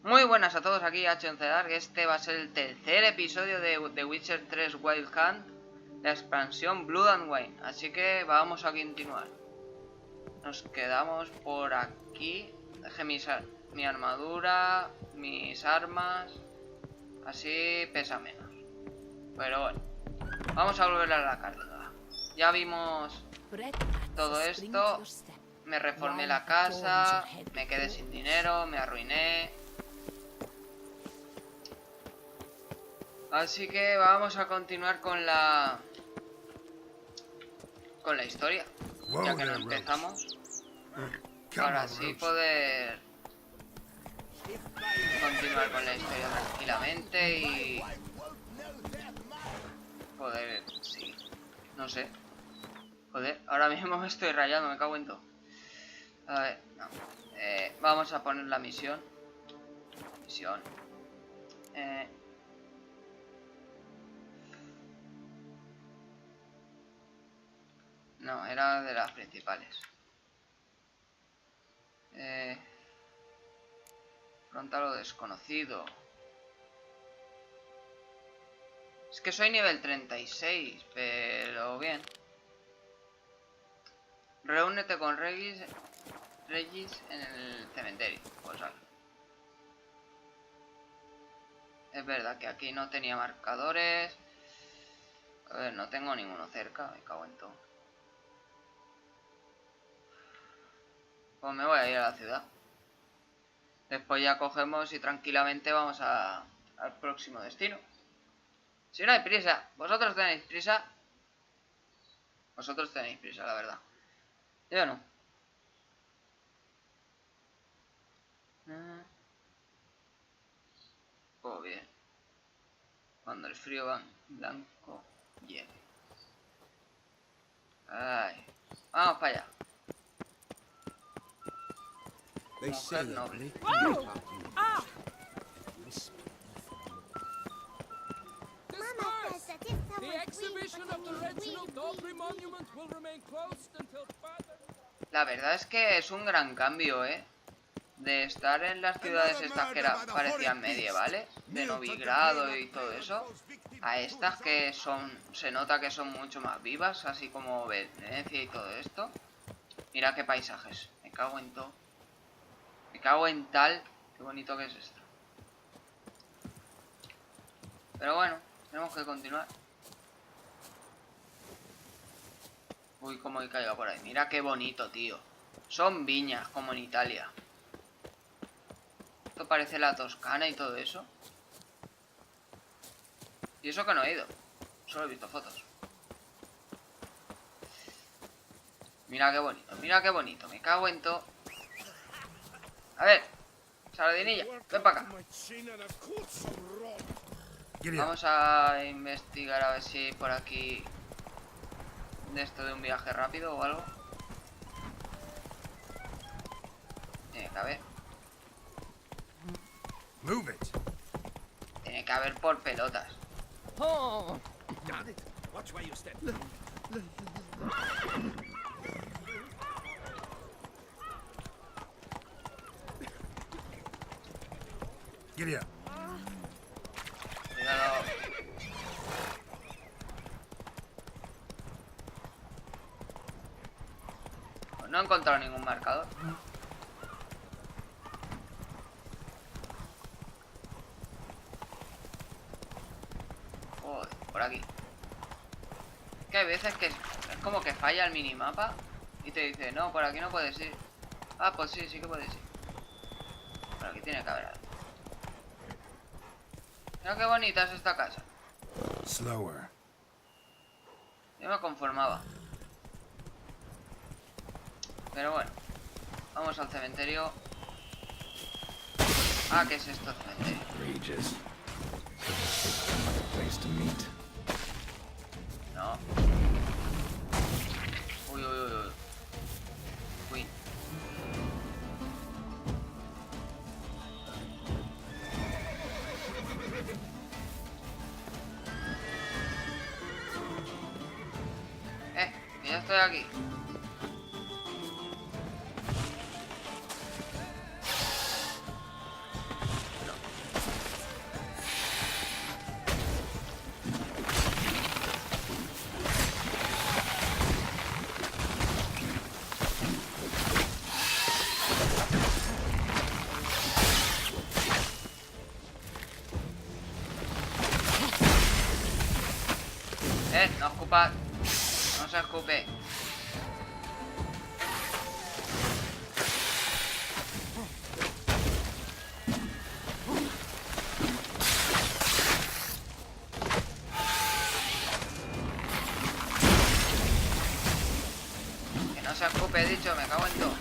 Muy buenas a todos, aquí H11 que este va a ser el tercer episodio de The Witcher 3 Wild Hunt, la expansión Blood and Wine, así que vamos a continuar. Nos quedamos por aquí, dejé mi armadura, mis armas, así pesa menos, pero bueno, vamos a volver a la carga. Ya vimos todo esto, me reformé la casa, me quedé sin dinero, me arruiné. Así que vamos a continuar con la historia, ya que no empezamos, para así poder continuar con la historia tranquilamente y poder, sí, no sé, joder, ahora mismo me estoy rayando, me cago en todo. A ver, no, vamos a poner la misión, no, era de las principales. Afronta lo desconocido. Es que soy nivel 36, pero bien. Reúnete con Regis en el cementerio. Pues vale. Es verdad que aquí no tenía marcadores. A ver, no tengo ninguno cerca, me cago en todo. Pues me voy a ir a la ciudad. Después ya cogemos y tranquilamente vamos al próximo destino. Si no hay prisa, vosotros tenéis prisa. Vosotros tenéis prisa, la verdad. Yo no. Oh, bien. Cuando el frío blanco llegue. Ay. Vamos para allá. Mujer noble. La verdad es que es un gran cambio, de estar en las ciudades estas que parecían medievales, de Novigrado y todo eso, a estas que se nota que son mucho más vivas, así como Venecia y todo esto. Mira qué paisajes, me cago en todo. Me cago en tal, qué bonito que es esto. Pero bueno, tenemos que continuar. Uy, cómo he caído por ahí. Mira qué bonito, tío. Son viñas, como en Italia. Esto parece la Toscana y todo eso. Y eso que no he ido. Solo he visto fotos. Mira qué bonito, mira qué bonito. Me cago en todo. A ver, sardinilla, ven para acá. Vamos a investigar a ver si hay por aquí de esto de un viaje rápido o algo. Tiene que haber. Tiene que haber por pelotas. Cuidado. Pues no he encontrado ningún marcador. Joder, por aquí. Es que hay veces que es como que falla el minimapa y te dice, no, por aquí no puedes ir. Ah, pues sí, sí que puedes ir. Por aquí tiene que haber algo. Mira qué bonita es esta casa. Slower. Yo me conformaba. Pero bueno, vamos al cementerio. Ah, ¿qué es esto, cementerio? No. Uy, uy, uy, uy. Uy. Que ya estoy aquí. No escupas. No se escupe. Que no se escupe, he dicho, me cago en todo.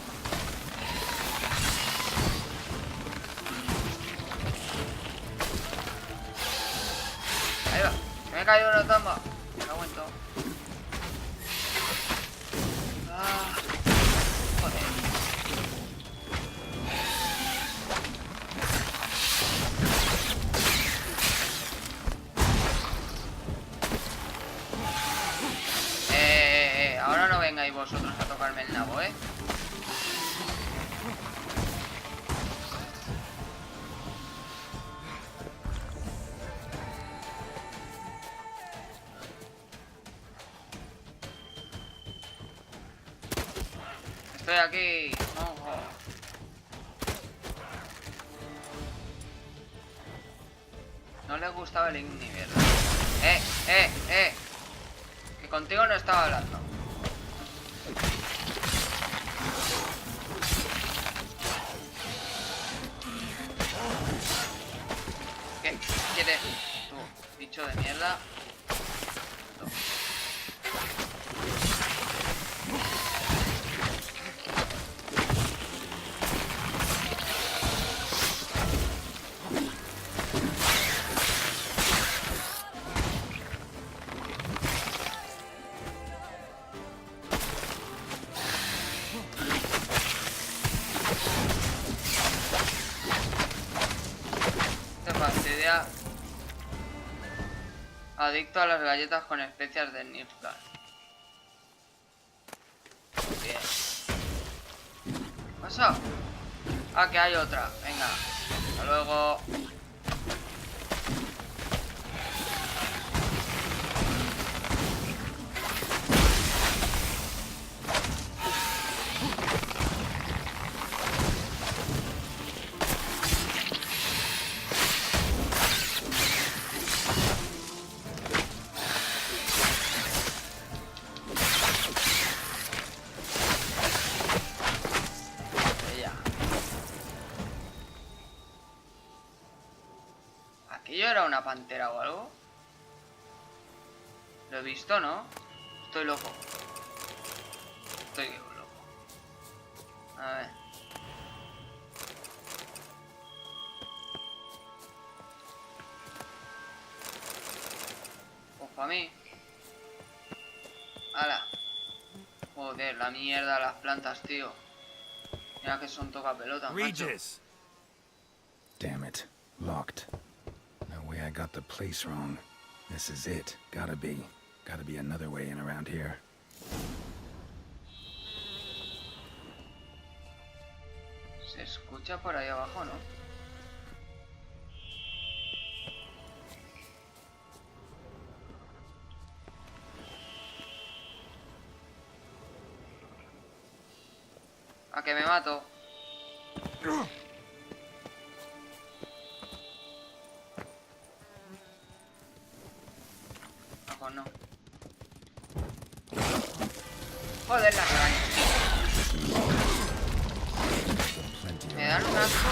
Ahí va, se me ha caído una tamba. Me cago en todo. Joder. Ahora no vengáis vosotros a tocarme el nabo, Estoy aquí. Ojo. No le gustaba el Igni, ¿verdad? Que contigo no estaba hablando. ¿Qué quieres tú, bicho de mierda? Fastidia. Adicto a las galletas con especias de Niftar. Bien. ¿Qué pasa? Ah, que hay otra. Venga. Hasta luego. ¿Aquello era una pantera o algo? Lo he visto, ¿no? Estoy loco. Estoy loco. A ver. Pues para mí. ¡Hala! Joder, la mierda, las plantas, tío. Mira que son toca pelota, macho. Damn it. Locked. No way I got the place wrong. This is it. Gotta be another way in around here. Se escucha por ahí abajo, ¿no? A que me mato. Ah, pues no. Joder, las arañas. Me dan un asco.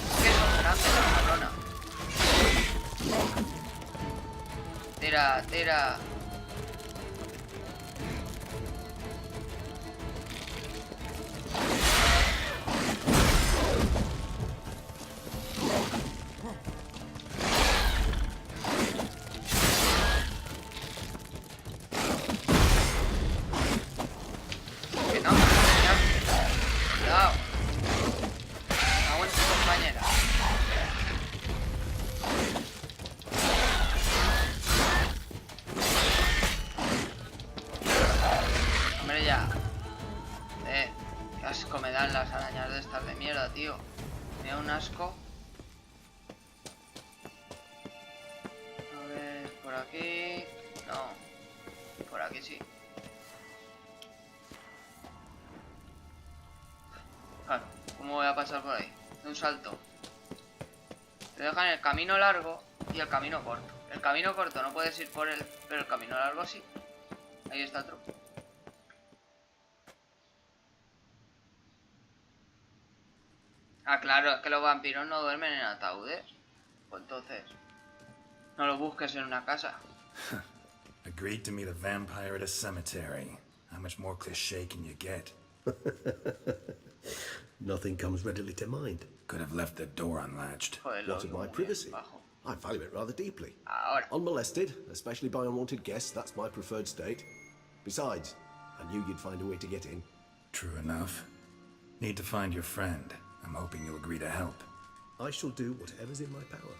Es que son grandes las cabronas. Tira, tira. Qué asco me dan las arañas de estas de mierda, tío. Me da un asco. A ver, por aquí... No. Por aquí sí. Claro, ¿cómo voy a pasar por ahí? De un salto. Te dejan el camino largo. y el camino corto. El camino corto no puedes ir por él, pero el camino largo sí. Ahí está otro. Ah, claro, es que los vampiros no duermen en ataúdes. Pues entonces, no lo busques en una casa. Agreed to meet a vampire at a cemetery. How much more cliché can you get? Nothing comes readily to mind. Could have left the door unlatched. Joder, What of my privacy? bajo. I value it rather deeply. Ahora. Unmolested, especially by unwanted guests, that's my preferred state. Besides, I knew you'd find a way to get in. True enough. Need to find your friend. I'm hoping you'll agree to help. I shall do whatever's in my power.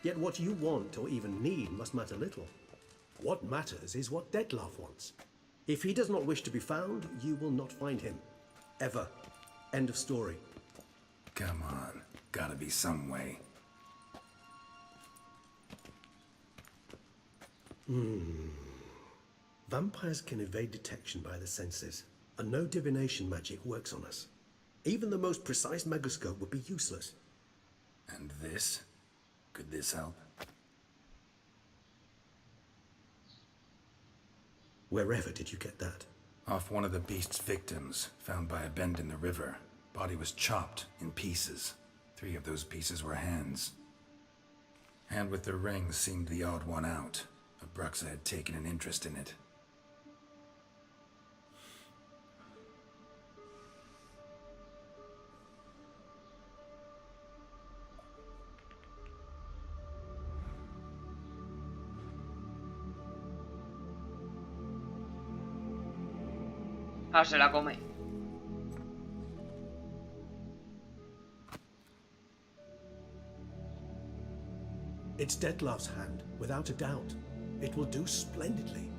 Yet what you want or even need must matter little. What matters is what Detlef wants. If he does not wish to be found, you will not find him. Ever. End of story. Come on. Gotta be some way. Vampires can evade detection by the senses, and no divination magic works on us. Even the most precise megascope would be useless. And this? Could this help? Wherever did you get that? Off one of the beast's victims, found by a bend in the river. Body was chopped in pieces. 3 of those pieces were hands. Hand with the ring seemed the odd one out. Abruxa had taken an interest in it. Ah, se la come. It's Detlef's hand, without a doubt. It will do splendidly.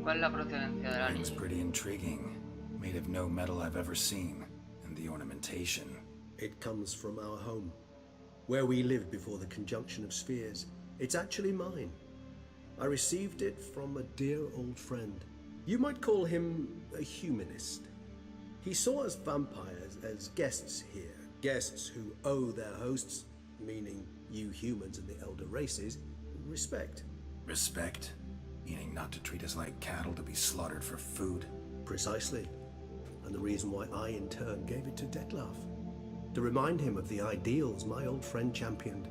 ¿Cuál es la procedencia del Ring's anillo? pretty intriguing. Made of no metal I've ever seen. And the ornamentation. It comes from our home, where we lived before the conjunction of spheres. It's actually mine. I received it from a dear old friend. You might call him a humanist. He saw us vampires as guests here, guests who owe their hosts, meaning you humans and the elder races, respect. Respect? Meaning not to treat us like cattle to be slaughtered for food? Precisely. And the reason why I in turn gave it to Detlef. To remind him of the ideals my old friend championed.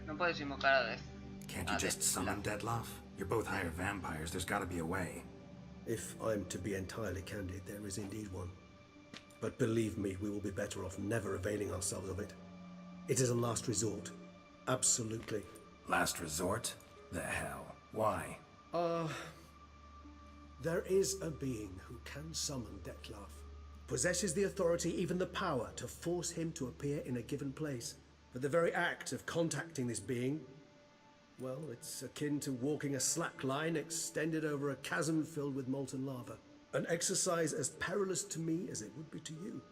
No puedes invocar a Death. Can't you just summon Detlef? You're both higher vampires, there's gotta be a way. If I'm to be entirely candid, there is indeed one. But believe me, we will be better off never availing ourselves of it. It is a last resort. Absolutely. Last resort? The hell? Why? There is a being who can summon Detlef. Possesses the authority, even the power, to force him to appear in a given place. But the very act of contacting this being, well, it's akin to walking a slack line extended over a chasm filled with molten lava. An exercise as perilous to me as it would be to you.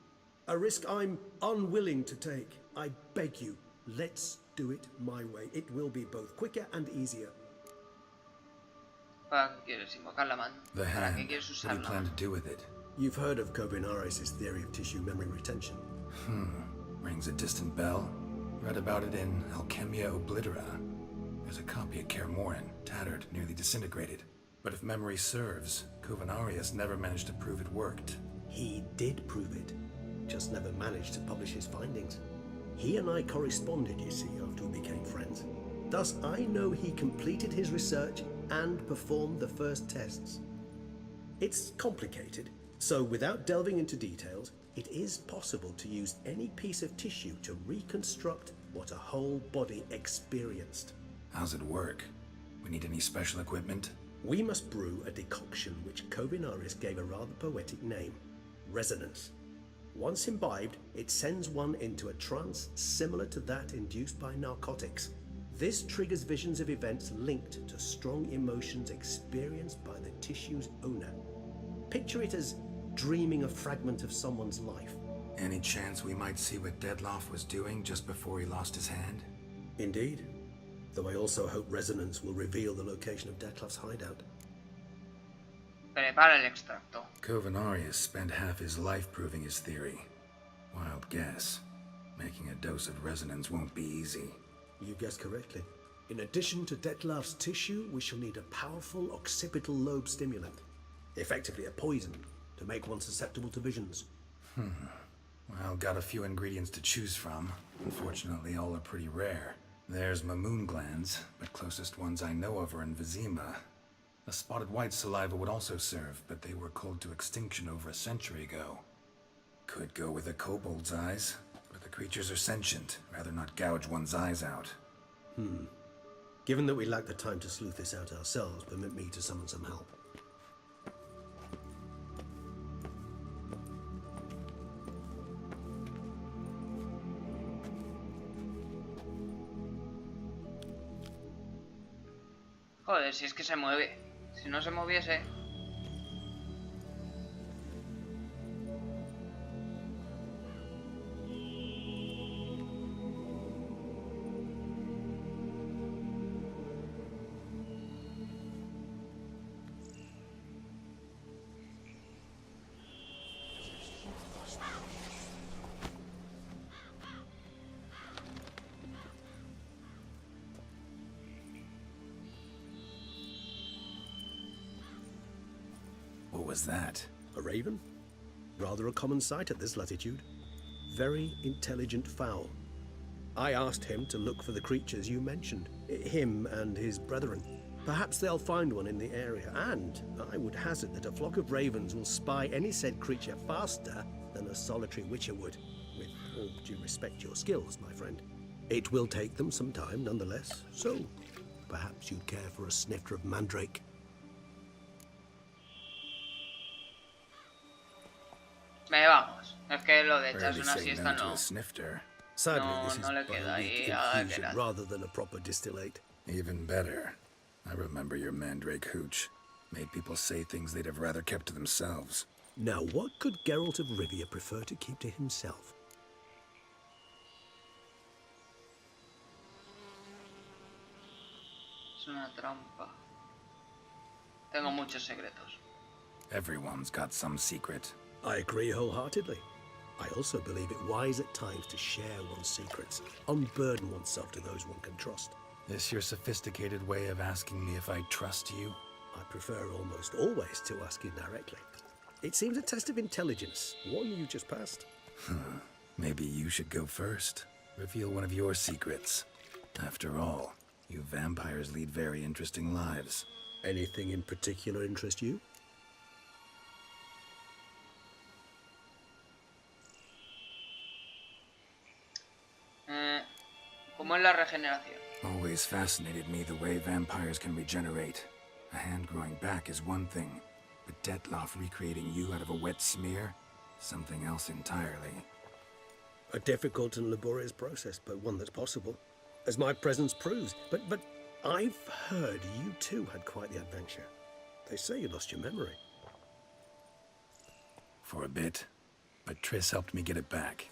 A risk I'm unwilling to take. I beg you, let's do it my way. It will be both quicker and easier. ¿Para qué quieres invocar la mano? The ¿Para qué hand. quieres What do usar you la plan mano? to do with it? You've heard of Kobenares' theory of tissue memory retention. Rings a distant bell. Read about it in Alchemia Oblitera. There's a copy of Kaer Morhen, tattered, nearly disintegrated. But if memory serves, Kovenarius never managed to prove it worked. He did prove it, just never managed to publish his findings. He and I corresponded, you see, after we became friends. Thus, I know he completed his research and performed the first tests. It's complicated, so without delving into details, it is possible to use any piece of tissue to reconstruct what a whole body experienced. How's it work? We need any special equipment? We must brew a decoction which Kovenaris gave a rather poetic name, resonance. Once imbibed, it sends one into a trance similar to that induced by narcotics. This triggers visions of events linked to strong emotions experienced by the tissue's owner. Picture it as dreaming a fragment of someone's life. Any chance we might see what Detlef was doing just before he lost his hand? Indeed. Though I also hope resonance will reveal the location of Detlef's hideout. Prepara el extracto. Covenarius spent half his life proving his theory. Wild guess. Making a dose of resonance won't be easy. You guessed correctly. In addition to Detlef's tissue, we shall need a powerful occipital lobe stimulant. Effectively a poison, to make one susceptible to visions. Well, got a few ingredients to choose from. Unfortunately, all are pretty rare. There's Mamoon glands, but closest ones I know of are in Vizima. A spotted white saliva would also serve, but they were cold to extinction over a century ago. Could go with a kobold's eyes, but the creatures are sentient. Rather not gouge one's eyes out. Given that we lack the time to sleuth this out ourselves, permit me to summon some help. Joder, si es que se mueve. Si no se moviese... What was that? A raven? Rather a common sight at this latitude. Very intelligent fowl. I asked him to look for the creatures you mentioned. Him and his brethren. Perhaps they'll find one in the area, and I would hazard that a flock of ravens will spy any said creature faster than a solitary witcher would. With all due respect to your skills, my friend. It will take them some time, nonetheless, so perhaps you'd care for a snifter of mandrake. Vamos. Es que lo de echarse Rarely una say siesta no to no. a snifter. Sadly, No, this is no le by queda a ahí weak a infusion quedar. rather than a proper distillate. Even better. I remember your mandrake hooch. Made people say things they'd have rather kept to themselves. Now, what could Geralt of Rivia prefer to keep to himself? Es una trampa. Tengo muchos secretos. Everyone's got some secret. I agree wholeheartedly. I also believe it wise at times to share one's secrets, unburden oneself to those one can trust. This your sophisticated way of asking me if I trust you? I prefer almost always to ask you directly. It seems a test of intelligence, one you just passed. Maybe you should go first. Reveal one of your secrets. After all, you vampires lead very interesting lives. Anything in particular interest you? ¿Cómo es la regeneración? Always fascinated me the way vampires can regenerate. A hand growing back is one thing, but Detlef recreating you out of a wet smear? Something else entirely. A difficult and laborious process, but one that's possible, as my presence proves. But I've heard you too had quite the adventure. They say you lost your memory. For a bit, but Triss helped me get it back.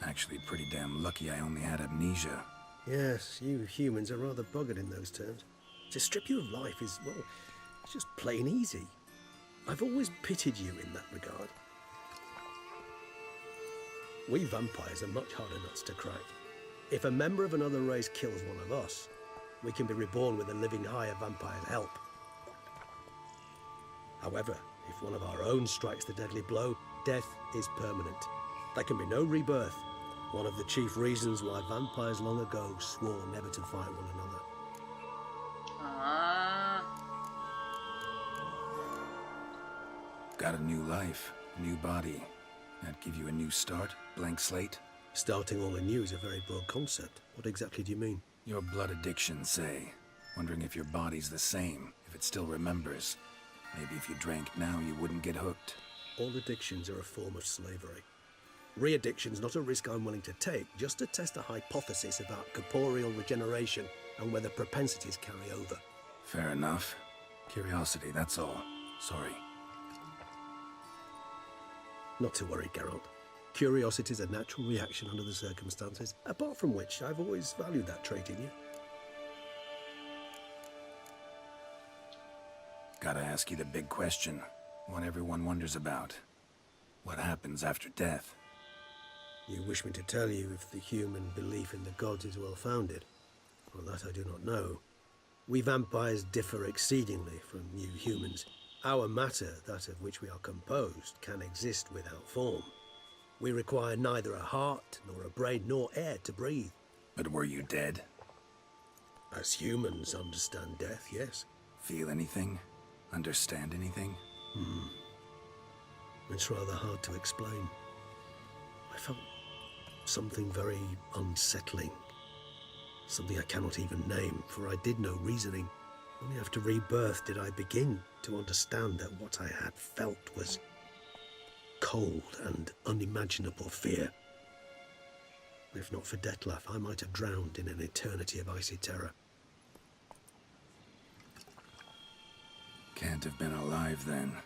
Actually, pretty damn lucky I only had amnesia. Yes, you humans are rather buggered in those terms. To strip you of life is, well, it's just plain easy. I've always pitied you in that regard. We vampires are much harder nuts to crack. If a member of another race kills one of us, we can be reborn with a living higher vampire's help. However, if one of our own strikes the deadly blow, death is permanent. There can be no rebirth. One of the chief reasons why vampires long ago swore never to fight one another. Ah, Got a new life, new body. That give you a new start? Blank slate? Starting all anew is a very broad concept. What exactly do you mean? Your blood addiction, say. Wondering if your body's the same, if it still remembers. Maybe if you drank now, you wouldn't get hooked. All addictions are a form of slavery. Re-addiction's not a risk I'm willing to take, just to test a hypothesis about corporeal regeneration and whether propensities carry over. Fair enough. Curiosity, that's all. Sorry. Not to worry, Geralt. Curiosity is a natural reaction under the circumstances, apart from which I've always valued that trait in you. Gotta ask you the big question. One everyone wonders about. What happens after death? You wish me to tell you if the human belief in the gods is well founded? Well, that I do not know. We vampires differ exceedingly from you humans. Our matter, that of which we are composed, can exist without form. We require neither a heart, nor a brain, nor air to breathe. But were you dead? As humans understand death, yes. Feel anything? Understand anything? It's rather hard to explain. I felt something very unsettling. Something I cannot even name, for I did no reasoning. Only after rebirth did I begin to understand that what I had felt was cold and unimaginable fear. If not for Detlef, I might have drowned in an eternity of icy terror. Can't have been alive then.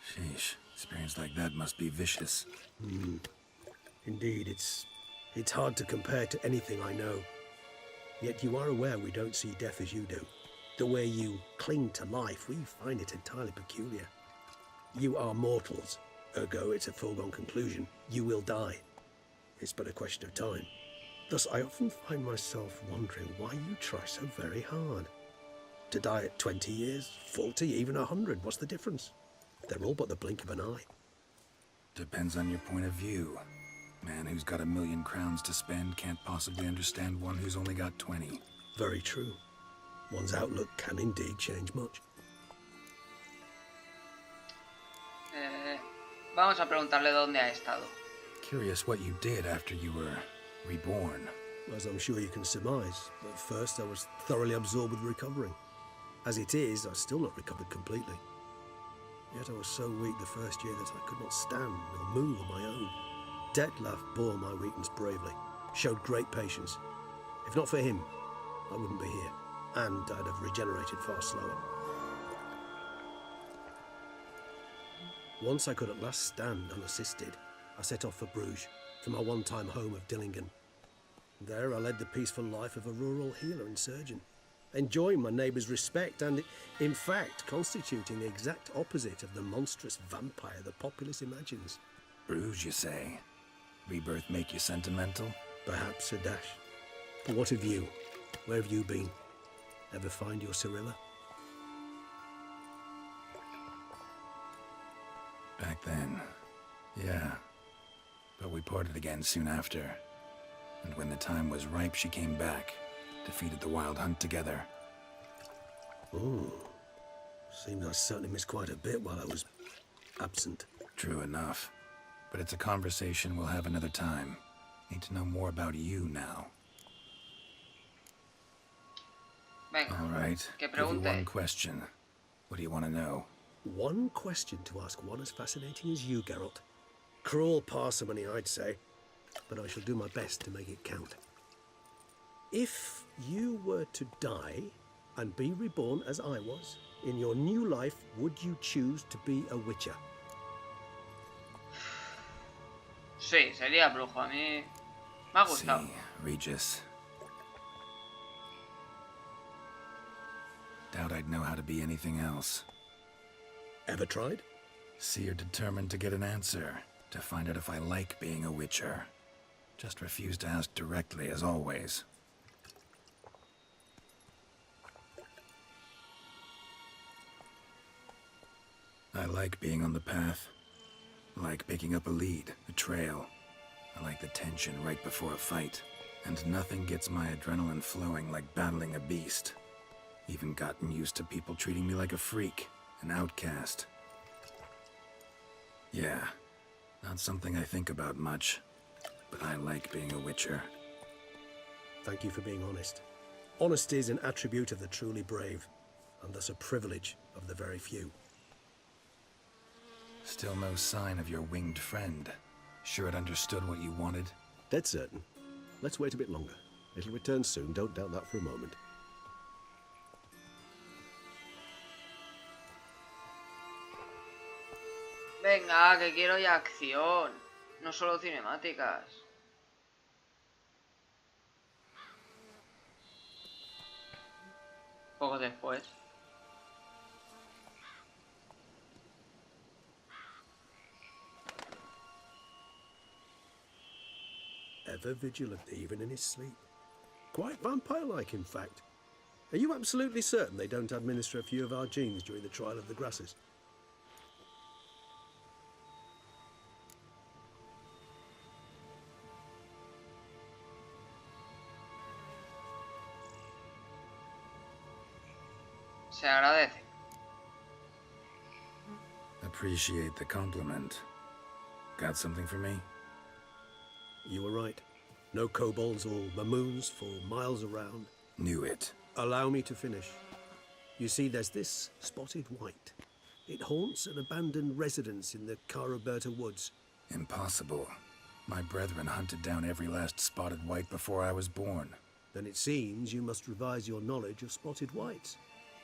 Sheesh, experience like that must be vicious. Indeed, it's hard to compare to anything I know. Yet you are aware we don't see death as you do. The way you cling to life, we find it entirely peculiar. You are mortals, ergo it's a foregone conclusion. You will die. It's but a question of time. Thus, I often find myself wondering why you try so very hard. To die at 20 years, 40, even 100, what's the difference? They're all but the blink of an eye. Depends on your point of view. Man who's got 1,000,000 crowns to spend can't possibly understand one who's only got 20. Very true. One's outlook can indeed change much. Vamos a preguntarle dónde ha estado. Curious what you did after you were reborn. As I'm sure you can surmise, at first I was thoroughly absorbed with recovering. As it is, I've still not recovered completely. Yet I was so weak the first year that I could not stand or move on my own. Detlef bore my weakness bravely, showed great patience. If not for him, I wouldn't be here, and I'd have regenerated far slower. Once I could at last stand unassisted, I set off for Bruges, for my one-time home of Dillingen. There I led the peaceful life of a rural healer and surgeon, enjoying my neighbours' respect and, in fact, constituting the exact opposite of the monstrous vampire the populace imagines. Bruges, you say? Rebirth make you sentimental? Perhaps a dash. But what of you? Where have you been? Ever find your Cyrilla? Back then, yeah. But we parted again soon after. And when the time was ripe, she came back. Defeated the wild hunt together. Oh. Seems I certainly missed quite a bit while I was absent. True enough. But it's a conversation we'll have another time. Need to know more about you now. Venga, All right. que Give you pregunte. one question. What do you want to know? One question to ask one as fascinating as you, Geralt. Cruel parsimony, I'd say, but I shall do my best to make it count. If you were to die and be reborn as I was, in your new life, would you choose to be a witcher? Sí, sería brujo. A mí me ha gustado. See, Regis. Doubt I'd know how to be anything else. Ever tried? See, you're determined to get an answer. To find out if I like being a witcher. Just refuse to ask directly, as always. I like being on the path. I like picking up a lead, a trail. I like the tension right before a fight. And nothing gets my adrenaline flowing like battling a beast. Even gotten used to people treating me like a freak, an outcast. Yeah, not something I think about much, but I like being a witcher. Thank you for being honest. Honesty is an attribute of the truly brave, and thus a privilege of the very few. Still no sign of your winged friend. Sure it understood what you wanted? Dead certain. Let's wait a bit longer. It'll return soon, don't doubt that for a moment. Venga, que quiero ya acción. No solo cinemáticas. Poco después. Ever vigilant, even in his sleep. Quite vampire-like, in fact. Are you absolutely certain they don't administer a few of our genes during the trial of the grasses? Se agradece. Appreciate the compliment. Got something for me? You were right. No kobolds or mamoons for miles around. Knew it. Allow me to finish. You see, there's this spotted white. It haunts an abandoned residence in the Caraberta woods. Impossible. My brethren hunted down every last spotted white before I was born. Then it seems you must revise your knowledge of spotted whites.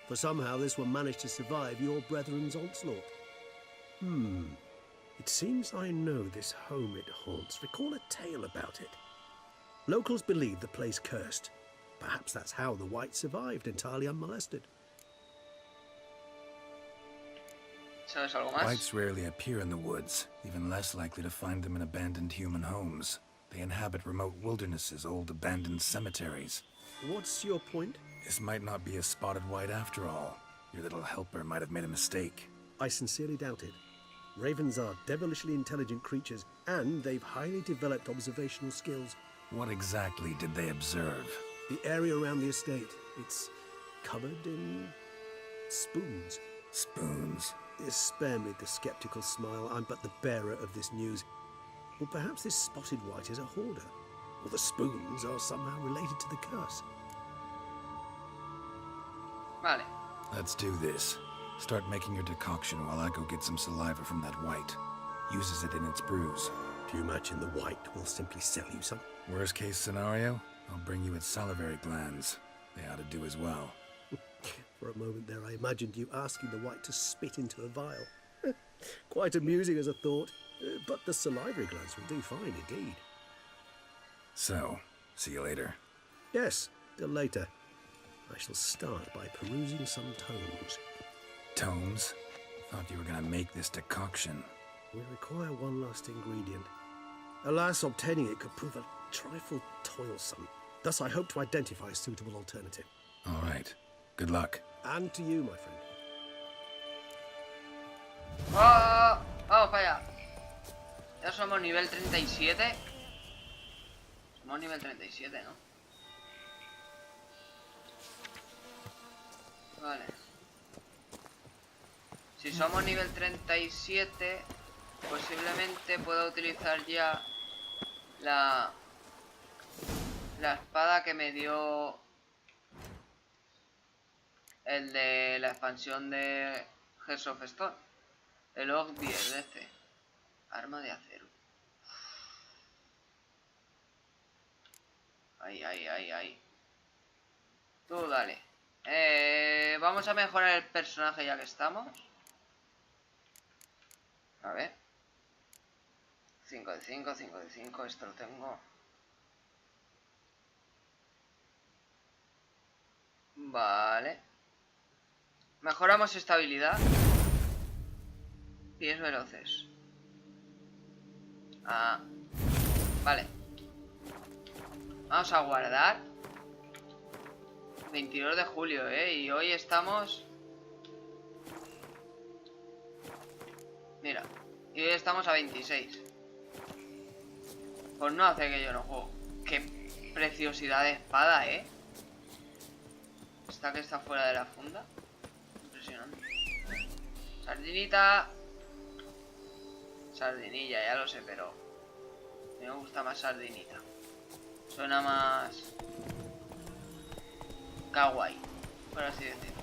For somehow this one managed to survive your brethren's onslaught. It seems I know this home it haunts. Recall a tale about it. Locals believe the place cursed. Perhaps that's how the white survived, entirely unmolested. ¿Sabes algo más? Whites rarely appear in the woods, even less likely to find them in abandoned human homes. They inhabit remote wildernesses, old abandoned cemeteries. What's your point? This might not be a spotted white after all. Your little helper might have made a mistake. I sincerely doubt it. Ravens are devilishly intelligent creatures, and they've highly developed observational skills. What exactly did they observe? The area around the estate, it's covered in spoons. Spoons? Spare me the skeptical smile. I'm but the bearer of this news. Or perhaps this spotted white is a hoarder, or the spoons are somehow related to the curse. Vale. Let's do this. Start making your decoction while I go get some saliva from that white. Uses it in its brews. Do you imagine the white will simply sell you some? Worst case scenario, I'll bring you its salivary glands. They ought to do as well. For a moment there, I imagined you asking the white to spit into a vial. Quite amusing as a thought, but the salivary glands will do fine indeed. So, see you later. Yes, till later. I shall start by perusing some tomes. Tomes? Thought you were gonna make this decoction. We require one last ingredient. Alas, obtaining it could prove a trifle toilsome. Thus, I hope to identify a suitable alternative. All right. Good luck. And to you, my friend. ¡Oh! ¡Vamos para allá! Ya somos nivel 37. Somos nivel 37, ¿no? Vale. Si somos nivel 37, posiblemente pueda utilizar ya la espada que me dio el de la expansión de Hearts of Stone. El olvidéis de este. Arma de acero. Ay. Tú dale. Vamos a mejorar el personaje ya que estamos. A ver. 5 de 5, 5 de 5. Esto lo tengo. Vale. Mejoramos estabilidad. Pies veloces. Vale. Vamos a guardar. 22 de julio, y hoy estamos... Mira, y hoy estamos a 26. Pues no hace que yo no juego. Qué preciosidad de espada, Esta que está fuera de la funda. Impresionante. Sardinita. Sardinilla, ya lo sé, pero a mí me gusta más sardinita. Suena más kawaii, por así decirlo.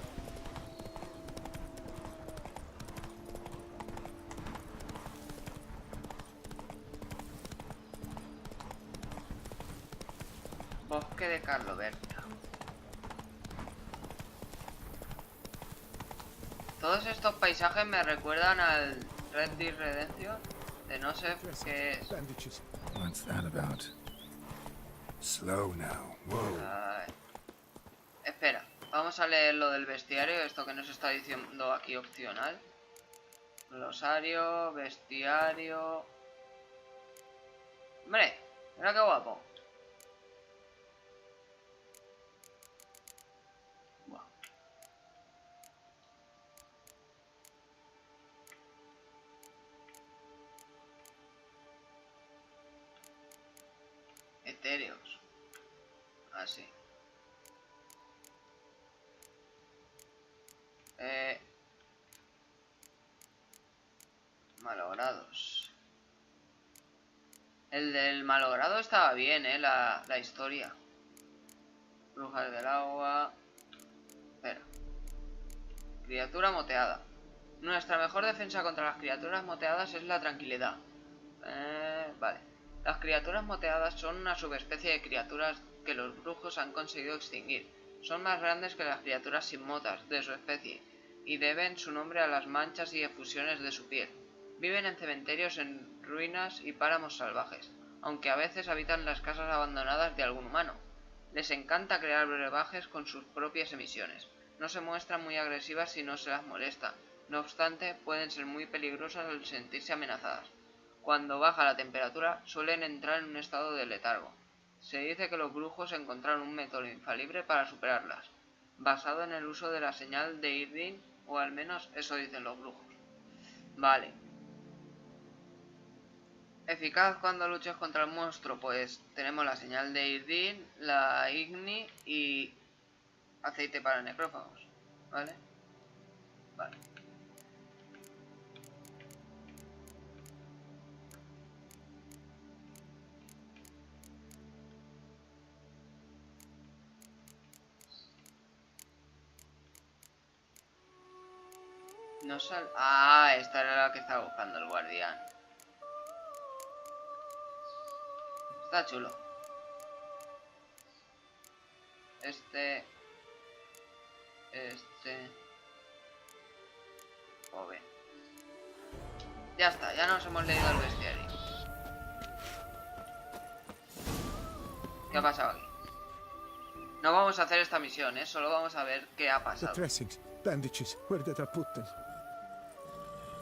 Bosque de Carloberta. Todos estos paisajes me recuerdan al Red Dead Redemption de no sé qué es. What's that about? Slow now. Whoa. Espera, vamos a leer lo del bestiario, esto que nos está diciendo aquí opcional. Glosario, bestiario... Hombre, Mira qué guapo. Buah. Etéreos. Así. Malogrados. El del malogrado estaba bien, la historia. Brujas del agua. Espera. Criatura moteada. Nuestra mejor defensa contra las criaturas moteadas es la tranquilidad. Vale. Las criaturas moteadas son una subespecie de criaturas que los brujos han conseguido extinguir. Son más grandes que las criaturas sin motas de su especie y deben su nombre a las manchas y efusiones de su piel. Viven en cementerios, en ruinas y páramos salvajes, aunque a veces habitan las casas abandonadas de algún humano. Les encanta crear brebajes con sus propias emisiones. No se muestran muy agresivas si no se las molesta. No obstante, pueden ser muy peligrosas al sentirse amenazadas. Cuando baja la temperatura, suelen entrar en un estado de letargo. Se dice que los brujos encontraron un método infalible para superarlas, basado en el uso de la señal de Irdin, o al menos eso dicen los brujos. Vale. Eficaz cuando luches contra el monstruo, pues tenemos la señal de Irdin, la Igni y aceite para necrófagos. ¿Vale? Vale. No sal... Ah, esta era la que estaba buscando el guardián. Está chulo. Este... Joven. Ya está, ya nos hemos leído el bestiario. ¿Qué ha pasado aquí? No vamos a hacer esta misión, solo vamos a ver qué ha pasado. The dressings, bandages, where did I put them?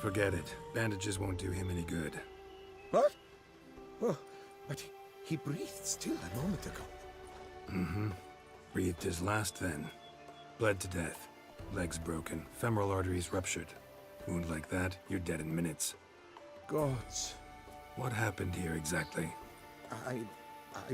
Forget it. Bandages won't do him any good. What? Oh, but he breathed still a moment ago. Mm-hmm. Breathed his last then. Bled to death. Legs broken. Femoral arteries ruptured. Wound like that, you're dead in minutes. Gods. What happened here exactly? I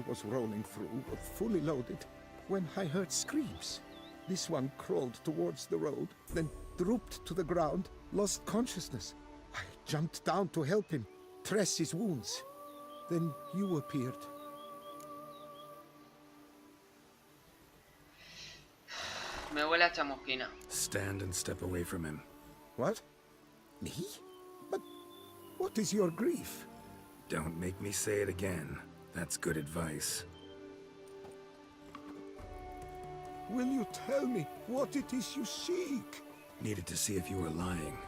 was rolling through, fully loaded, when I heard screams. This one crawled towards the road, then drooped to the ground, lost consciousness. I jumped down to help him, press his wounds. Then you appeared. Me huele a chamusquina. Stand and step away from him. What? Me? But what is your grief? Don't make me say it again. That's good advice. Will you tell me what it is you seek? Needed to see if you were lying.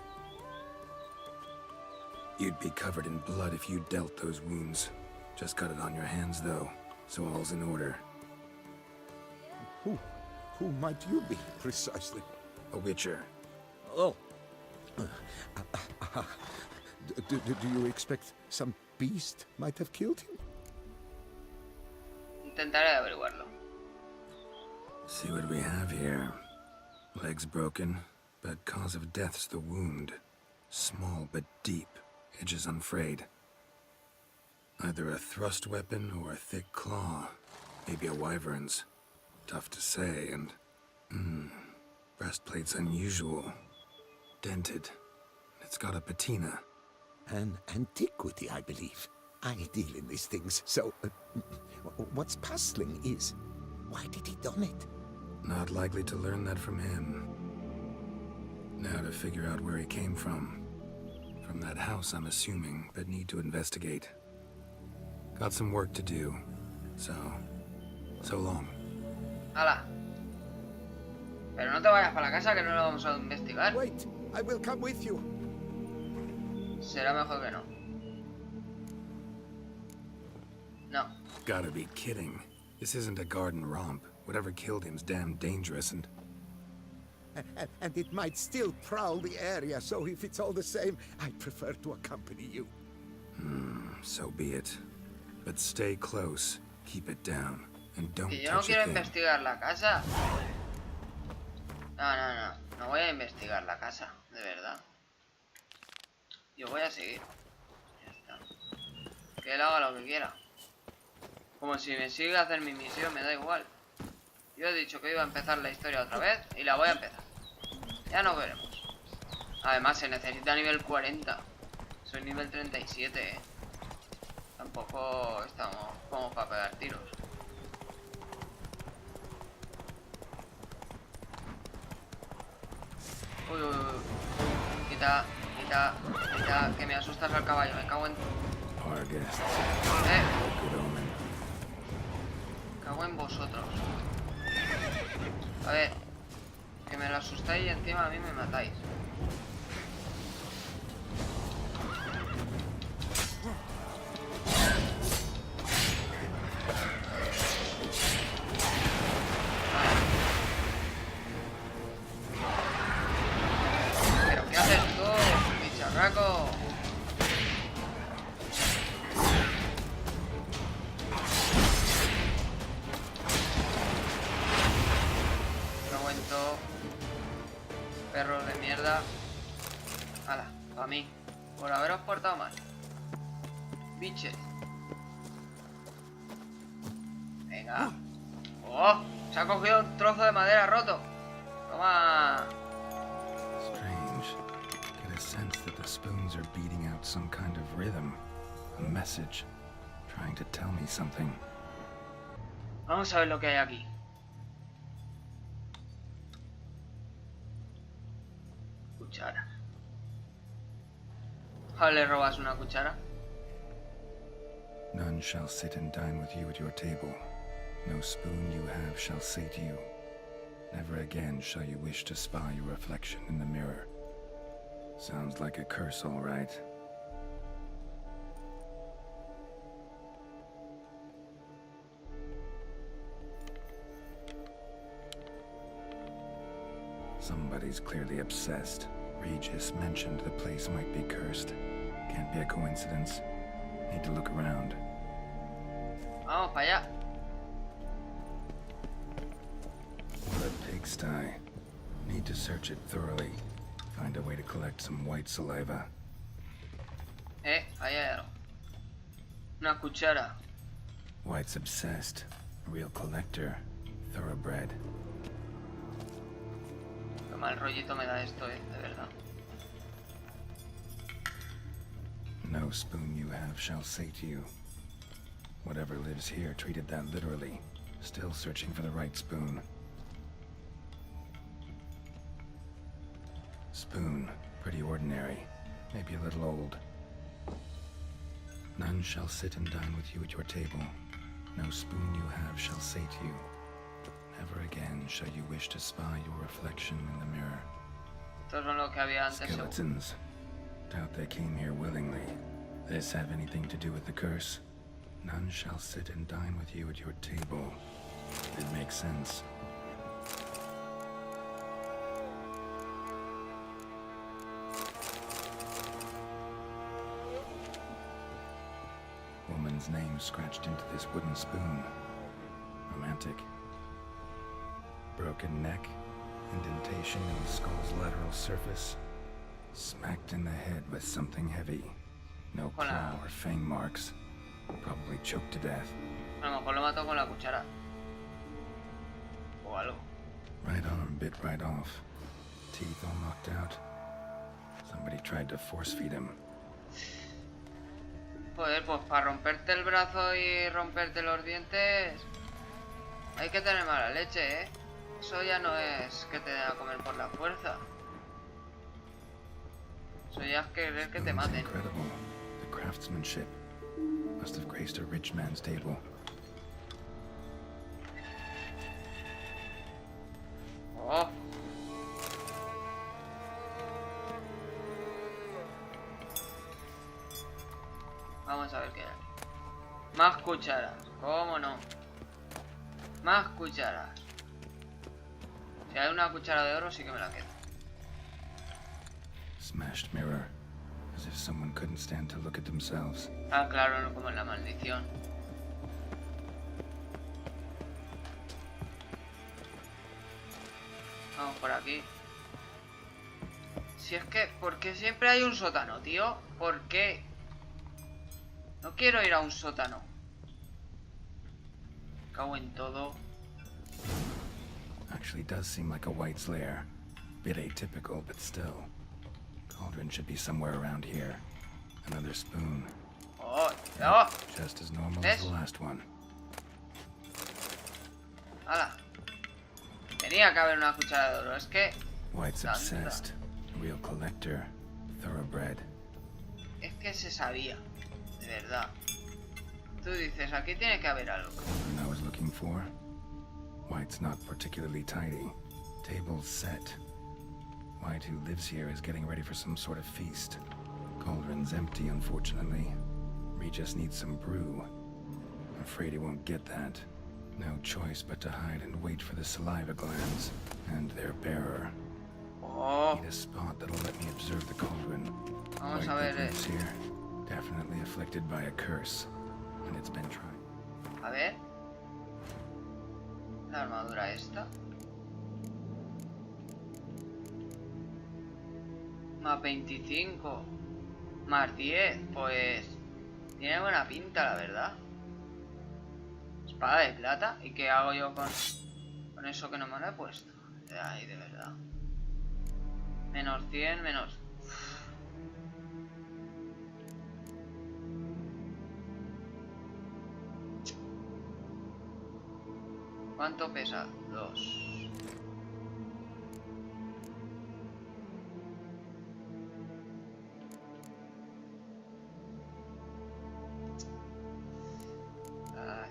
You'd be covered in blood if you dealt those wounds. Just got it on your hands, though, so all's in order. Who might you be, precisely? A witcher. Oh. Do you expect some beast might have killed him? Intentaré averiguarlo. See what we have here. Legs broken, but cause of death's the wound. Small but deep, edges unfrayed. Either a thrust weapon or a thick claw. Maybe a wyvern's. Tough to say, and... breastplate's unusual. Dented. It's got a patina. An antiquity, I believe. I deal in these things, so... what's puzzling is... why did he don it? Not likely to learn that from him. Now to figure out where he came from. From that house, I'm assuming, but need to investigate. Got some work to do. So long. ¡Hala! Pero no te vayas para la casa, que no lo vamos a investigar. Wait, I will come with you. Será mejor que no. No. Gotta be kidding. This isn't a garden romp. Whatever killed him's damn dangerous and... And it might still prowl the area, so if it's all the same, I prefer to accompany you. So be it. But stay close, keep it down, and don't Que yo no touch quiero a thing. investigar la casa. No voy a investigar la casa, de verdad. Yo voy a seguir. Ya está. Que él haga lo que quiera. Como si me sigue a hacer mi misión, me da igual. Yo he dicho que iba a empezar la historia otra vez y la voy a empezar. Ya nos veremos. Además se necesita nivel 40. Soy nivel 37, Tampoco estamos como para pegar tiros. Uy, uy, uy. Quita, que me asustas al caballo, me cago en... Our guests. Good omen. Me cago en vosotros. A ver, que me lo asustáis y encima a mí me matáis. ¿Pero qué haces tú, bicharraco? Perros de mierda. Hala, pa' mí. Por haberos portado mal. Biches. Venga. ¡Oh! Se ha cogido un trozo de madera roto. Toma. Strange. Get a sense that the spoons are beating out some kind of rhythm. A message. Trying to tell me something. Vamos a ver lo que hay aquí. Cuchara. Ahora le robas una cuchara. None shall sit and dine with you at your table. No spoon you have shall say to you. Never again shall you wish to spy your reflection in the mirror. Sounds like a curse, all right. Somebody's clearly obsessed. Regis mentioned the place might be cursed. Can't be a coincidence. Need to look around. Vamos para allá. What a pigsty. Need to search it thoroughly. Find a way to collect some white saliva. Ahí hay algo. Una cuchara. White's obsessed. A real collector. Thoroughbred. Qué mal rollito me da esto, de verdad. No spoon you have shall say to you. Whatever lives here treated that literally. Still searching for the right spoon. Spoon. Pretty ordinary. Maybe a little old. None shall sit and dine with you at your table. No spoon you have shall say to you. Never again shall you wish to spy your reflection in the mirror. Estos son lo que había antes. Skeletons. Doubt they came here willingly. This have anything to do with the curse? None shall sit and dine with you at your table. It makes sense. Woman's name scratched into this wooden spoon. Romantic. Broken neck, indentation in the skull's lateral surface. Smacked in the head with something heavy. No claw or fang marks. Probably choked to death. A lo mejor lo mató con la cuchara. O algo. Right arm bit right off. Teeth all knocked out. Somebody tried to force feed him. Joder, pues para romperte el brazo y romperte los dientes hay que tener mala leche, ¿eh? Eso ya no es que te den a comer por la fuerza. Eso ya es querer que te maten. Incredible. The craftsmanship must have graced a rich man's table. Oh. Vamos a ver qué hay. Más cucharas, ¿cómo no? Más cucharas. Si hay una cuchara de oro sí que me la quedo. Smashed mirror. As if someone couldn't stand to look at themselves. Ah, claro, no como en la maldición. por aquí. Si es que, ¿por qué siempre hay un sótano, tío? ¿Por qué? No quiero ir a un sótano. Cago en todo. Actually does seem like a White's lair. Bit atypical, but still. Cauldron should be somewhere around here. Another spoon. Oh, no. Just as normal ¿Ves? as the last one. ¡Hala! Tenía que haber una cuchara de oro. Es que... White's Tanta. obsessed. Real collector. Thoroughbred. Es que se sabía. De verdad. Tú dices, aquí tiene que haber algo. What I was looking for. White's not particularly tidy. Table's set. White, who lives here, is getting ready for some sort of feast. Cauldron's empty, unfortunately. Regis needs some brew. I'm afraid he won't get that. No choice but to hide and wait for the saliva glands and their bearer. Oh, Need a spot that'll let me observe the cauldron. vamos a White ver. that lives here, definitely afflicted by a curse, and it's been trying. A ver. La armadura esta. Más 25. Más 10. Pues... Tiene buena pinta, la verdad. Espada de plata. ¿Y qué hago yo con eso que no me lo he puesto? Ay, de verdad. Menos 100, menos... ¿Cuánto pesa? 2. Ay.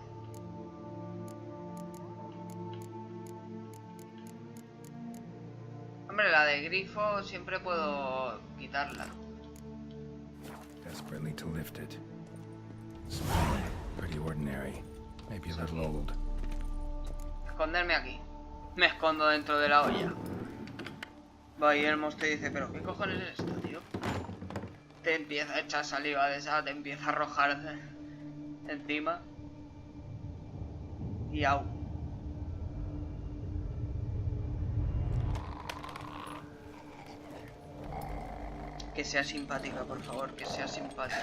Hombre, la de grifo siempre puedo quitarla. Desperately to lift it. Small, pretty ordinary. Maybe a little old. Esconderme aquí. Me escondo dentro de la olla. Va y el monstruo dice, pero ¿qué cojones es esto, tío? Te empieza a echar saliva de esa, te empieza a arrojar encima. Y au. Que sea simpática, por favor, que sea simpática.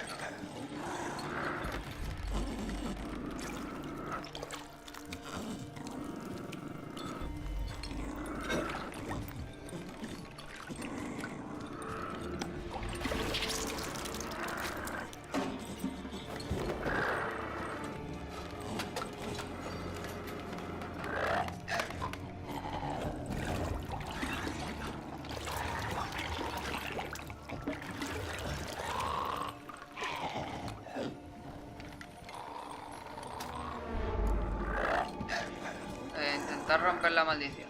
Intentar romper la maldición.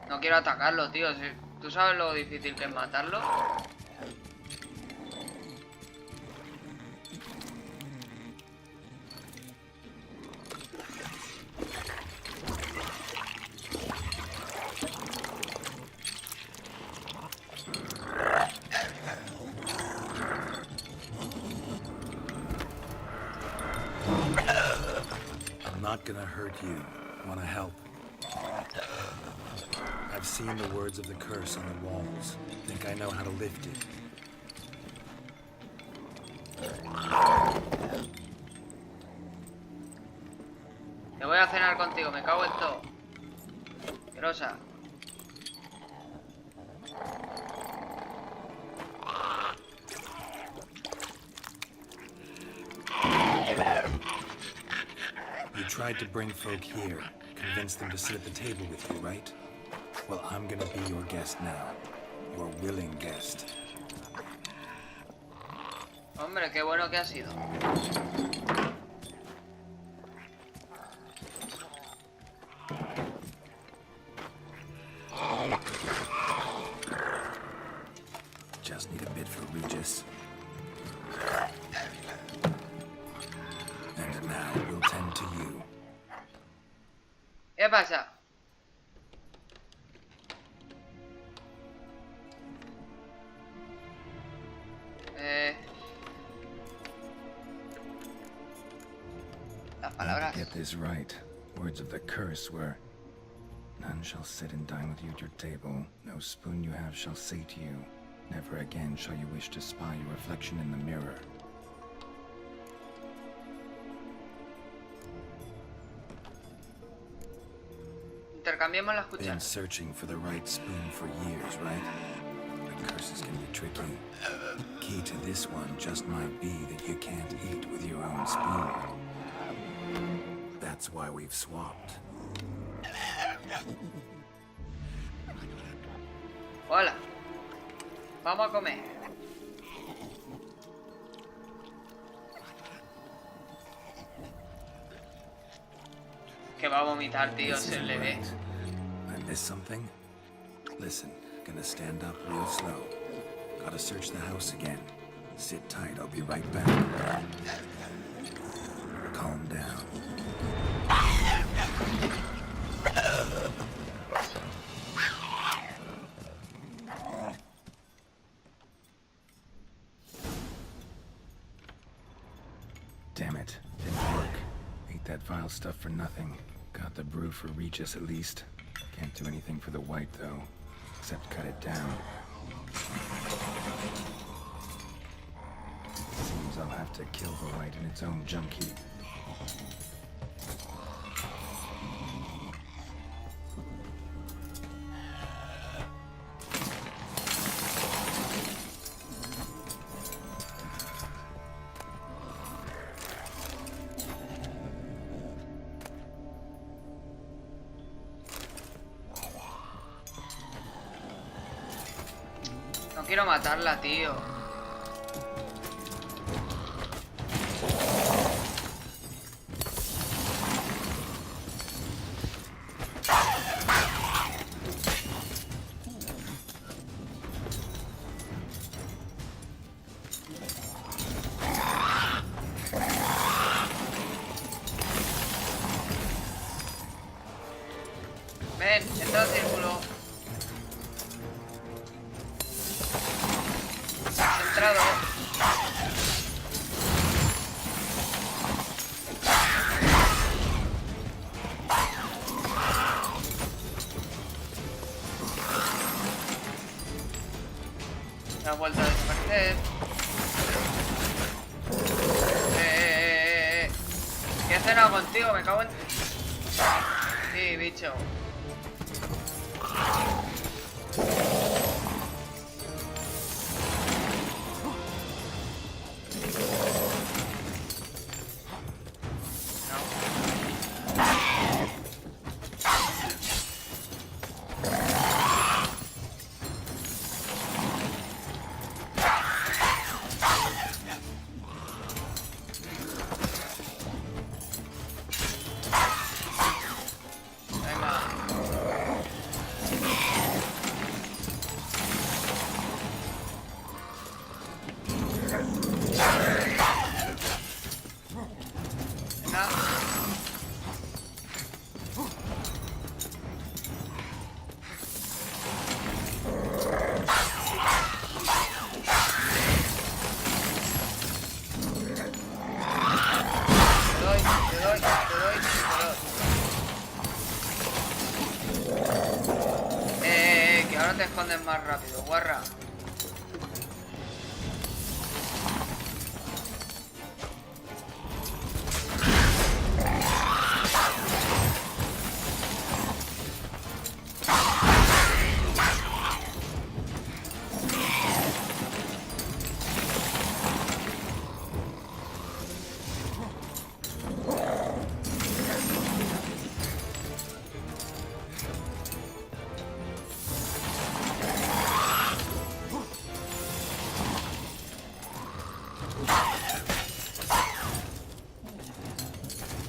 No quiero atacarlo, tío. Si ¿tú sabes lo difícil que es matarlo? I'm not gonna hurt you. Wanna help? I've seen the words of the curse on the walls. Think I know how to lift it. Te voy a cenar contigo, me cago en todo. Grosa. You tried to bring folk here, convince them to sit at the table with you, right? Well, I'm gonna be your guest now. Your willing guest. Hombre, qué bueno que ha sido. Just need a bit for Regis. And now we'll tend to you. ¿Qué pasa? Las palabras. Get this right. Words of the curse were none shall sit and dine with you at your table. No spoon you have shall say to you, never again shall you wish to spy your reflection in the mirror. Intercambiemos las Been cucharas. searching for the right spoon for years, right? But curses can be tricky. Key to this one just might be that you can't eat with your own spoon. That's why we've swapped. Hola. Vamos a comer. Que va a vomitar, tío, This se isn't le ve. right. I missed something? Listen, gonna stand up real slow. Gotta search the house again. Sit tight, I'll be right back. Calm down. Damn it, didn't work. Ate that vile stuff for nothing. Got the brew for Regis at least. Can't do anything for the white though, except cut it down. Seems I'll have to kill the white in its own junk heap. No quiero matarla, tío. Ven, entra al círculo. Has entrado. Me has vuelto a desaparecer. ¿Qué he cenado contigo? Me cago en... Sí, bicho. Que ahora te escondes más rápido, guarra.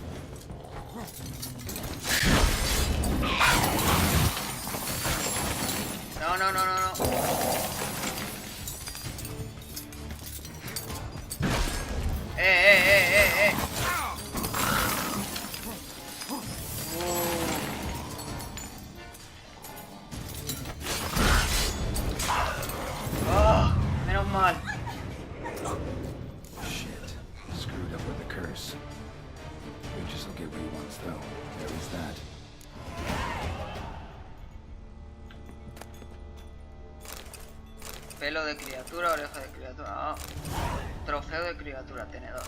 No. Menos mal. Shit. Screwed up with the curse. Regis will get what he wants though. There is that. Pelo de criatura, oreja de criatura. Ah. Trofeo de criatura, tenedor.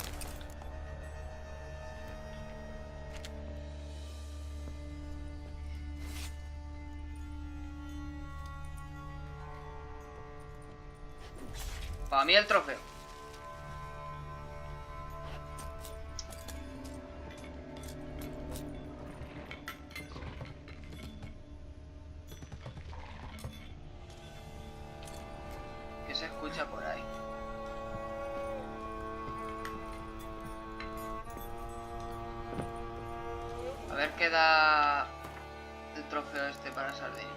Para mí el trofeo. ¿Qué se escucha por ahí? A ver qué da el trofeo este para sardinita.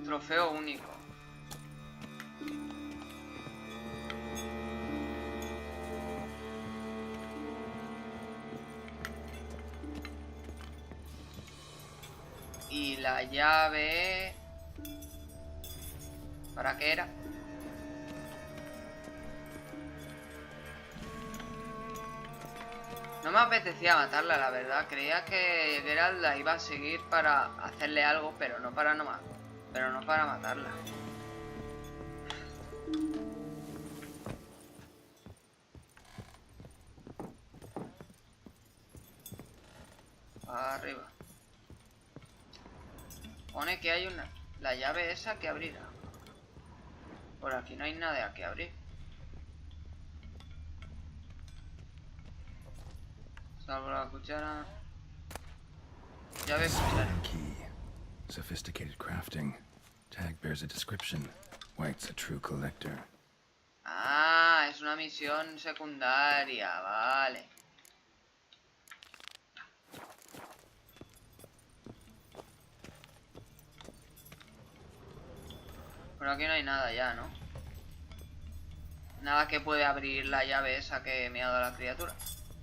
Trofeo único. Y la llave... ¿Para qué era? No me apetecía matarla, la verdad. Creía que Geralt la iba a seguir para hacerle algo, pero no para matarla. Arriba. Pone que hay la llave esa que abrirá. Por aquí no hay nada que abrir. Salvo la cuchara. Llave cuchara. Key. Sophisticated crafting. Tag bears a description. White's a true collector. Ah, es una misión secundaria, vale. Por aquí no hay nada ya, ¿no? Nada que puede abrir la llave esa que me ha dado la criatura.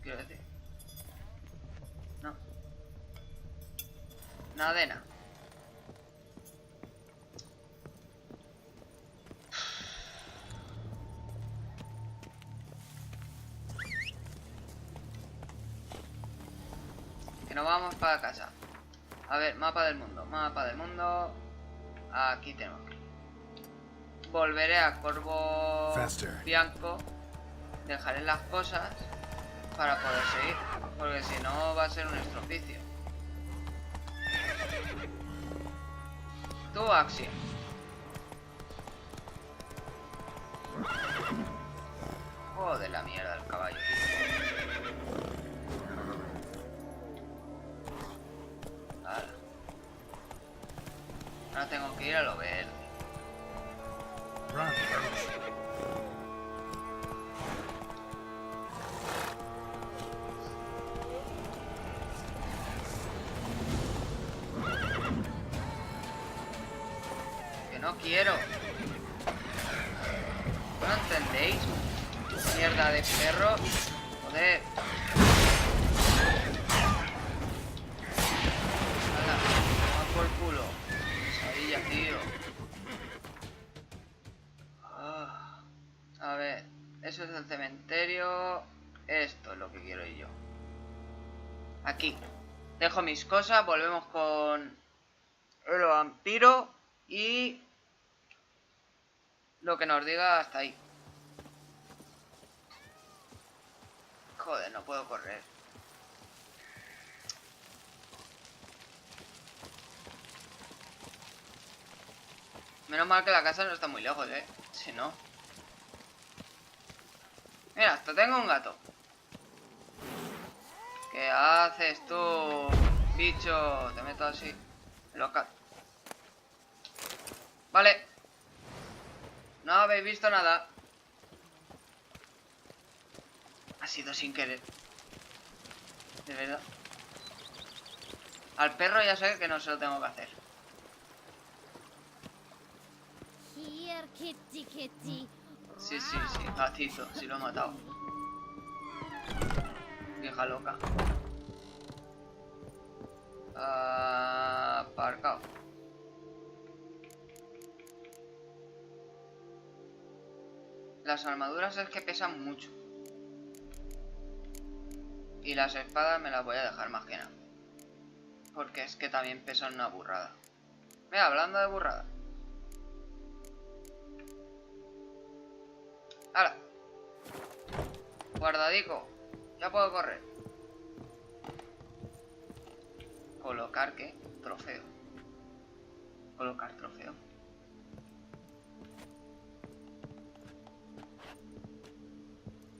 Quiero decir. No. Nada de nada. Que nos vamos para casa. A ver, mapa del mundo. Mapa del mundo. Aquí tenemos que ir. Volveré a Corvo Bianco. Dejaré las cosas para poder seguir. Porque si no va a ser un estropicio. Tu acción. Joder la mierda el caballo. Vale. Ahora tengo que ir a lo verde. Que no quiero. ¿No entendéis? Mierda de perro. Joder. Hala, toma por culo. Pesadilla, tío. A ver, eso es el cementerio. Esto es lo que quiero yo. Aquí. Dejo mis cosas, volvemos con el vampiro y lo que nos diga hasta ahí. Joder, no puedo correr. Menos mal que la casa no está muy lejos, si no... Mira, hasta tengo un gato. ¿Qué haces tú, bicho? Te meto así. Local. Vale. No habéis visto nada. Ha sido sin querer. De verdad. Al perro ya sé que no se lo tengo que hacer. Sí, gatito, sí lo he matado. Vieja loca. Aparcado. Las armaduras es que pesan mucho. Y las espadas me las voy a dejar más que nada. Porque es que también pesan una burrada. Mira, hablando de burrada. ¡Hala! Guardadico. Ya puedo correr. Colocar, ¿qué? Trofeo. Colocar trofeo.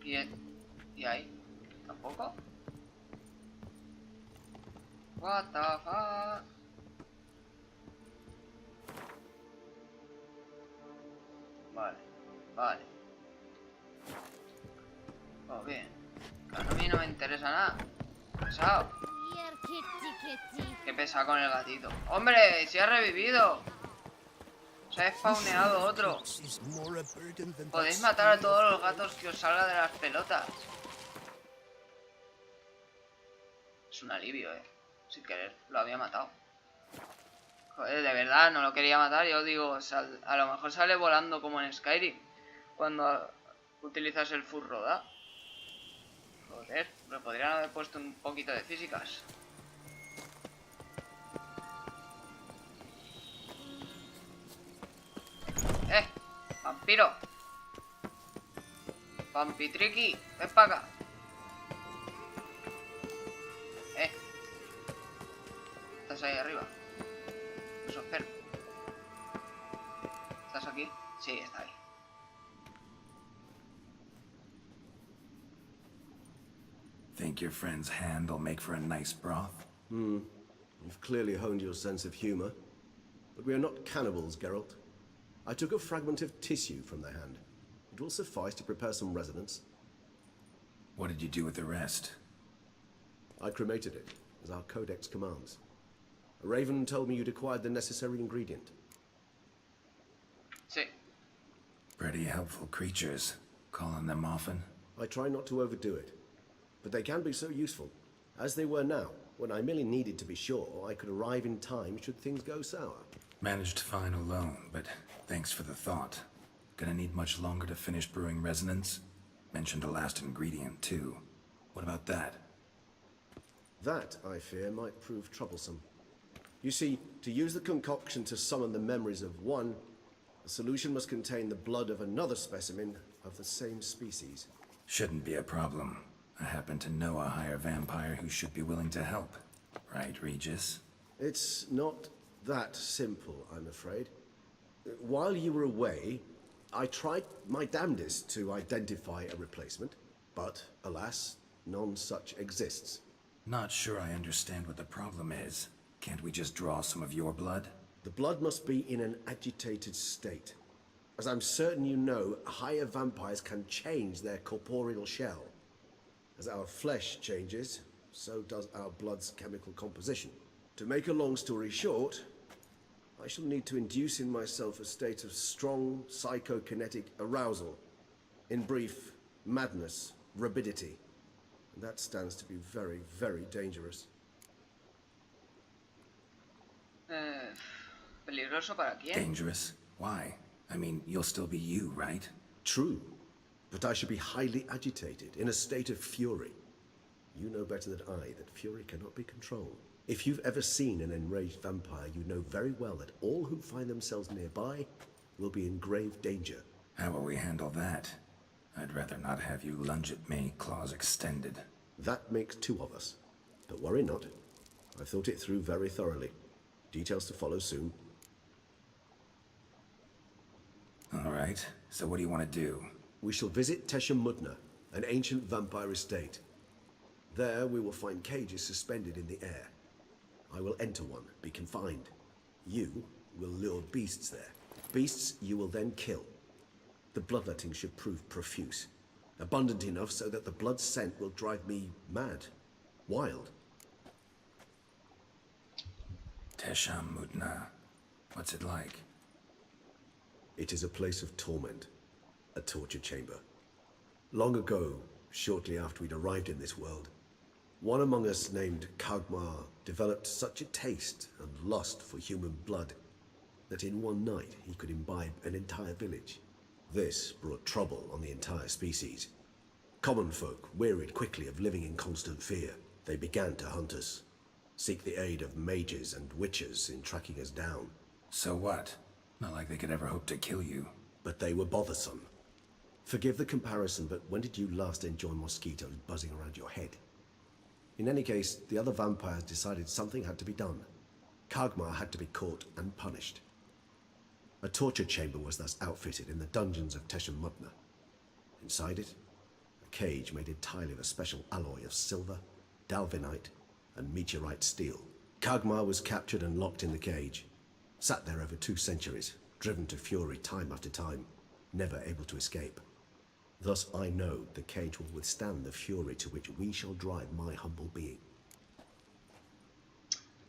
¿Y ahí? ¿Tampoco? What the fuck? Vale, vale. Pues bien. A mí no me interesa nada. Pesado. Qué pesado con el gatito. ¡Hombre! ¡Se ha revivido! Se ha spawneado otro. Podéis matar a todos los gatos que os salga de las pelotas. Es un alivio, sin querer, lo había matado. Joder, de verdad, no lo quería matar. Yo digo, a lo mejor sale volando como en Skyrim cuando utilizas el full roda. Joder, me podrían haber puesto un poquito de físicas. Vampiro. Vampitriqui, ven para acá. Estás ahí arriba. Eso espero. ¿Estás aquí? Sí, está ahí. Think your friend's hand will make for a nice broth? You've clearly honed your sense of humor. But we are not cannibals, Geralt. I took a fragment of tissue from the hand. It will suffice to prepare some resonance. What did you do with the rest? I cremated it, as our codex commands. A raven told me you'd acquired the necessary ingredient. Sí. Pretty helpful creatures. Call on them often? I try not to overdo it. But they can be so useful, as they were now, when I merely needed to be sure I could arrive in time should things go sour. Managed fine alone, but thanks for the thought. Gonna need much longer to finish brewing resonance? Mentioned a last ingredient, too. What about that? That, I fear, might prove troublesome. You see, to use the concoction to summon the memories of one, the solution must contain the blood of another specimen of the same species. Shouldn't be a problem. I happen to know a higher vampire who should be willing to help. Right, Regis? It's not that simple, I'm afraid. While you were away, I tried my damnedest to identify a replacement, but, alas, none such exists. Not sure I understand what the problem is. Can't we just draw some of your blood? The blood must be in an agitated state. As I'm certain you know, higher vampires can change their corporeal shell. As our flesh changes, so does our blood's chemical composition. To make a long story short, I shall need to induce in myself a state of strong psychokinetic arousal. In brief, madness, rabidity. And that stands to be very, very dangerous. ¿Peligroso para quién? Dangerous? Why? I mean, you'll still be you, right? True, but I should be highly agitated, in a state of fury. You know better than I that fury cannot be controlled. If you've ever seen an enraged vampire, you know very well that all who find themselves nearby will be in grave danger. How will we handle that? I'd rather not have you lunge at me, claws extended. That makes two of us. But worry not. I've thought it through very thoroughly. Details to follow soon. All right, so what do you want to do? We shall visit Teshamudna, an ancient vampire estate. There we will find cages suspended in the air. I will enter one, be confined. You will lure beasts there. Beasts you will then kill. The bloodletting should prove profuse. Abundant enough so that the blood scent will drive me mad. Wild. Teshamudna. What's it like? It is a place of torment. A torture chamber. Long ago, shortly after we'd arrived in this world, one among us named Kagmar developed such a taste and lust for human blood that in one night he could imbibe an entire village. This brought trouble on the entire species. Common folk wearied quickly of living in constant fear. They began to hunt us, seek the aid of mages and witches in tracking us down. So what? Not like they could ever hope to kill you. But they were bothersome. Forgive the comparison, but when did you last enjoy mosquitoes buzzing around your head? In any case, the other vampires decided something had to be done. Kagmar had to be caught and punished. A torture chamber was thus outfitted in the dungeons of Teshamutna. Inside it, a cage made entirely of a special alloy of silver, dalvinite, and meteorite steel. Kagmar was captured and locked in the cage. Sat there over 2 centuries, driven to fury time after time, never able to escape. Thus I know the cage will withstand the fury to which we shall drive my humble being.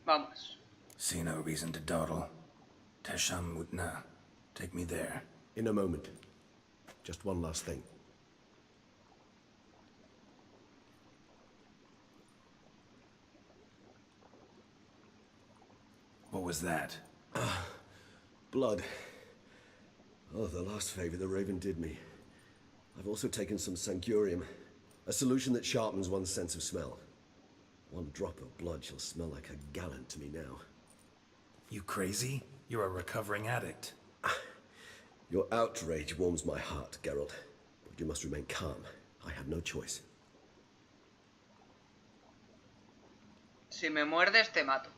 Vamos. See no reason to dawdle. Teshamutna. Take me there. In a moment. Just one last thing. What was that? Blood. Oh, the last favor the Raven did me. I've also taken some Sangurium, a solution that sharpens one's sense of smell. 1 drop of blood shall smell like a gallon to me now. You crazy? You're a recovering addict. Your outrage warms my heart, Geralt. But you must remain calm. I have no choice. Si me muerdes, te mato.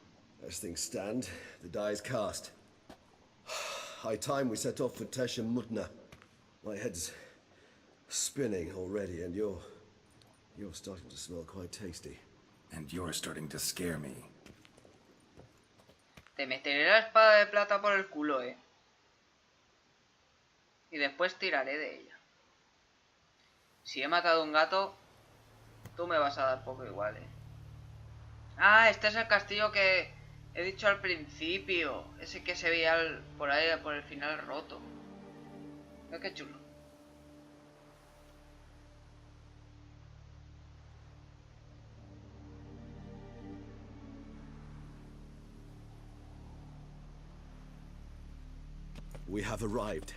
As things stand, the die is cast. High time we set off for Teshamutna. My head's spinning already, and you're starting to smell quite tasty. And you're starting to scare me. Te meteré la espada de plata por el culo, Y después tiraré de ella. Si he matado a un gato, tú me vas a dar poco igual, Ah, este es el castillo que he dicho al principio. Ese que se veía por ahí, por el final roto. Mira qué chulo. We have arrived.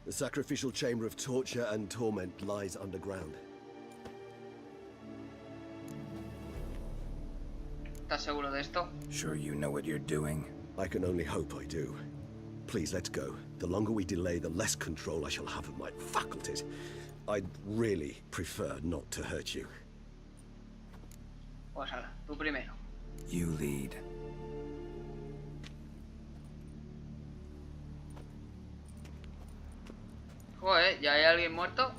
The sacrificial chamber of torture and torment lies underground. ¿Estás seguro de esto? Sure you know what you're doing? I can only hope I do. Please, let's go. The longer we delay, the less control I shall have of my faculties. I'd really prefer not to hurt you. Pues hala, tú primero. You lead. Joder, ¿ya hay alguien muerto?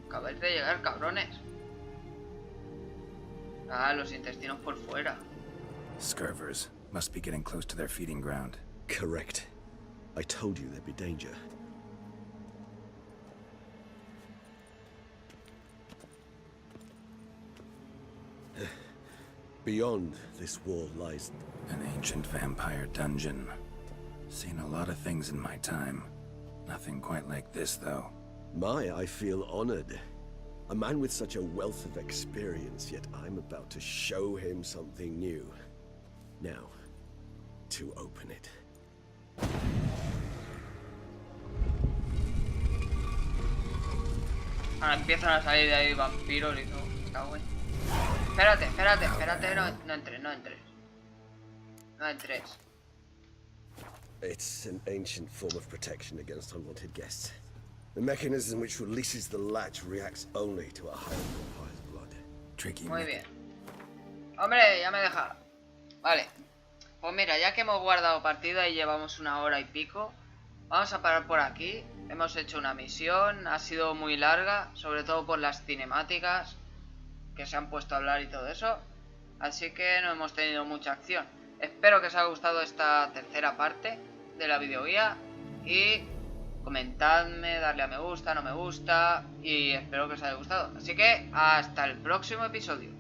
Acabáis de llegar, cabrones. Ah, los intestinos por fuera. Scurvers. Must be getting close to their feeding ground. Correct. I told you there'd be danger. Beyond this wall lies... An ancient vampire dungeon. Seen a lot of things in my time. Nothing quite like this, though. I feel honored. A man with such a wealth of experience, yet I'm about to show him something new. Now, to open it. Ahora empiezan a salir de ahí vampiros y todo. Cago en... Espérate, no entres. No entres. It's an ancient form of protection against unwanted guests. The mechanism which releases the latch reacts only to a higher vampire's blood. Tricky. Muy bien. Hombre, ya me deja. Vale. Pues mira, ya que hemos guardado partida y llevamos 1 hora y pico, vamos a parar por aquí. Hemos hecho una misión, ha sido muy larga, sobre todo por las cinemáticas que se han puesto a hablar y todo eso. Así que no hemos tenido mucha acción. Espero que os haya gustado esta tercera parte de la videoguía y comentadme, darle a me gusta, no me gusta y espero que os haya gustado. Así que hasta el próximo episodio.